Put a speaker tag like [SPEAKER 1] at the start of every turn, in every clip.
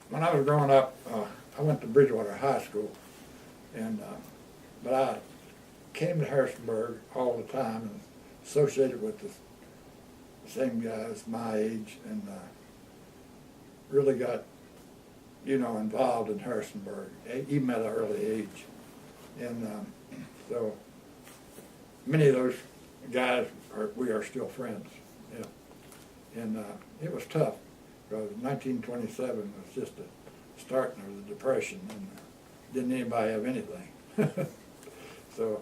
[SPEAKER 1] When I was growing up, I went to Bridgewater High School, and but I came to Harrisonburg all the time and associated with the same guys my age, and really got, involved in Harrisonburg, even at an early age. And so many of those guys, we are still friends. Yeah. And it was tough, because 1927 was just the starting of the Depression, and didn't anybody have anything. So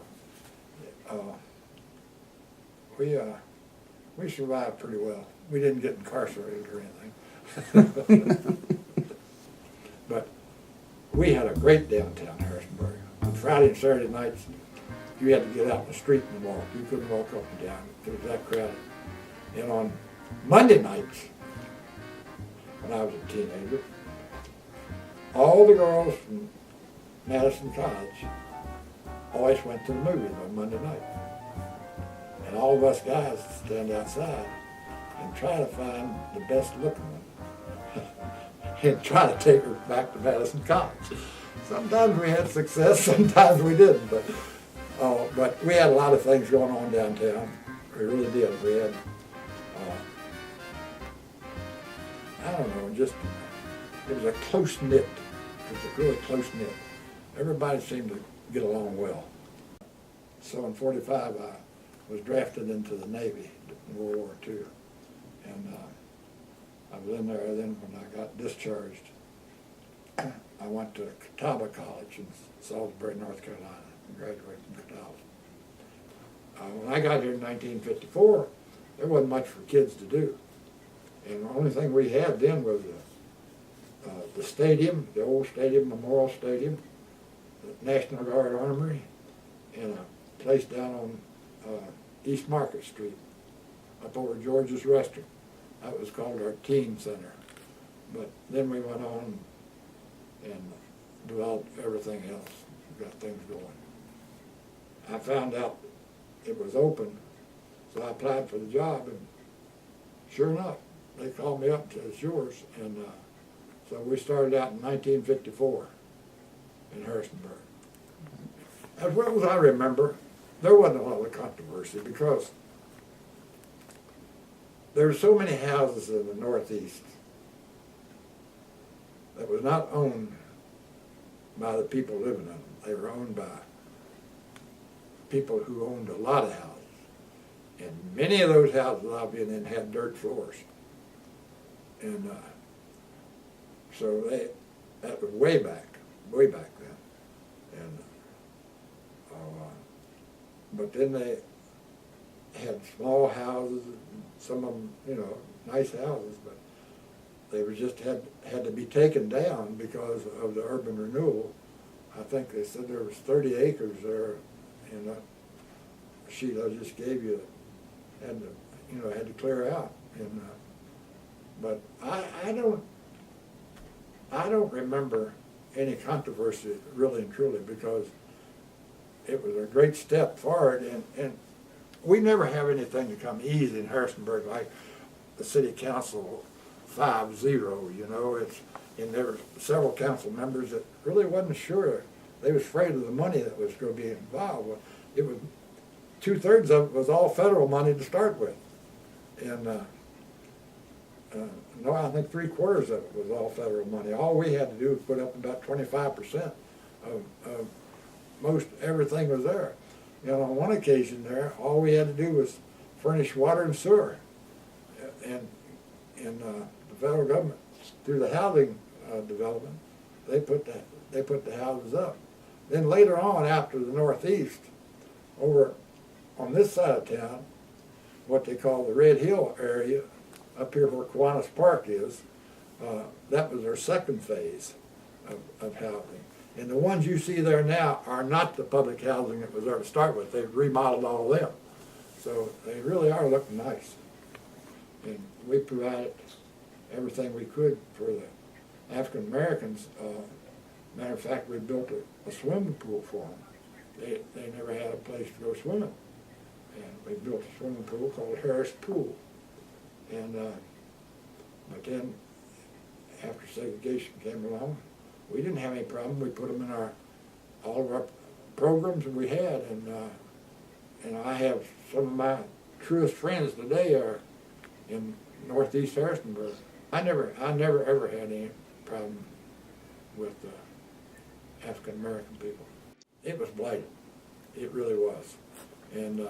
[SPEAKER 1] we survived pretty well. We didn't get incarcerated or anything. But we had a great downtown Harrisonburg. On Friday and Saturday nights, you had to get out in the street and walk. You couldn't walk up and down. It was that crowded. And on Monday nights, when I was a teenager, all the girls from Madison College always went to the movies on Monday night. And all of us guys would stand outside and try to find the best looking one and try to take her back to Madison College. Sometimes we had success, sometimes we didn't, but we had a lot of things going on downtown. We really did. We had, I don't know, it was a close-knit, it was a really close-knit. Everybody seemed to get along well. So in '45, I was drafted into the Navy in World War II. And I was in there then when I got discharged. I went to Catawba College in Salisbury, North Carolina, and graduated from Catawba. When I got here in 1954, there wasn't much for kids to do. And the only thing we had then was the stadium, the old stadium, Memorial Stadium, the National Guard Armory, and a place down on East Market Street, up over George's Restaurant. That was called our teen center. But then we went on and developed everything else, got things going. I found out it was open, so I applied for the job, and sure enough, they called me up and said, "It's yours." And so we started out in 1954 in Harrisonburg. As well as I remember, there wasn't a lot of controversy because there were so many houses in the Northeast that was not owned by the people living in them. They were owned by people who owned a lot of houses. And many of those houses I've been in had dirt floors. And so that was way back then. And but then they had small houses, some of them, nice houses, but they were just had to be taken down because of the urban renewal. I think they said there was 30 acres there in that sheet I just gave you, had to clear out. And but I don't remember any controversy really and truly, because it was a great step forward, and we never have anything to come easy in Harrisonburg like the city council 5-0, and there were several council members that really wasn't sure. They was afraid of the money that was going to be involved. It was 2/3 of it was all federal money to start with, and no, I think 3/4 of it was all federal money. All we had to do was put up about 25% of most everything was there. On one occasion there, all we had to do was furnish water and sewer, and the federal government, through the housing development, they put the houses up. Then later on, after the Northeast, over on this side of town, what they call the Red Hill area, up here where Kiwanis Park is, that was their second phase of housing. And the ones you see there now are not the public housing that was there to start with. They've remodeled all of them. So they really are looking nice. And we provided everything we could for the African Americans. Matter of fact, we built a swimming pool for them. They never had a place to go swimming. And we built a swimming pool called Harris Pool. And but then after segregation came along, we didn't have any problem. We put them in all of our programs that we had, and I have some of my truest friends today are in Northeast Harrisonburg. I never ever had any problem with African American people. It was blighted. It really was. And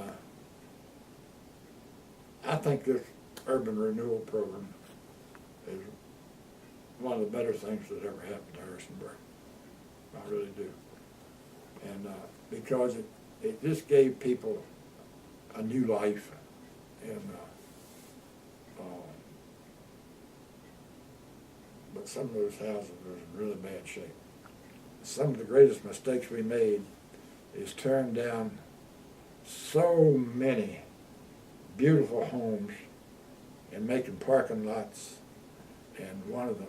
[SPEAKER 1] I think this urban renewal program is one of the better things that ever happened to Harrisonburg. I really do. And because it just gave people a new life, and but some of those houses were in really bad shape. Some of the greatest mistakes we made is tearing down so many beautiful homes and making parking lots. And one of the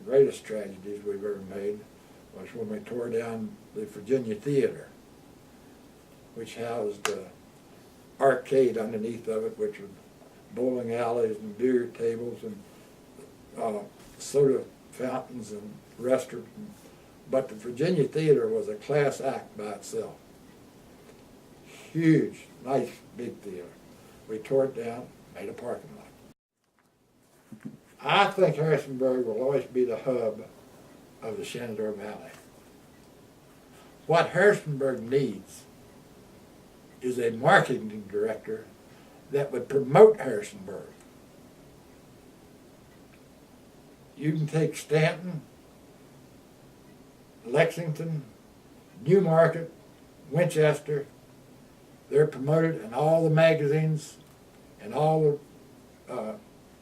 [SPEAKER 1] greatest tragedies we've ever made was when we tore down the Virginia Theater, which housed the arcade underneath of it, which was bowling alleys and beer tables and soda fountains and restaurants. But the Virginia Theater was a class act by itself. Huge, nice, big theater. We tore it down, made a parking lot. I think Harrisonburg will always be the hub of the Shenandoah Valley. What Harrisonburg needs is a marketing director that would promote Harrisonburg. You can take Stanton, Lexington, Newmarket, Winchester. They're promoted in all the magazines and all the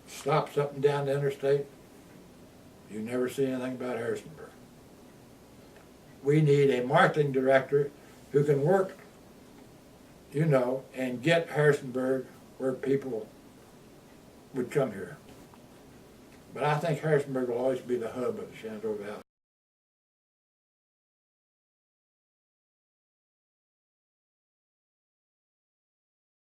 [SPEAKER 1] stops up and down the interstate. You never see anything about Harrisonburg. We need a marketing director who can work, and get Harrisonburg where people would come here. But I think Harrisonburg will always be the hub of the Shenandoah Valley.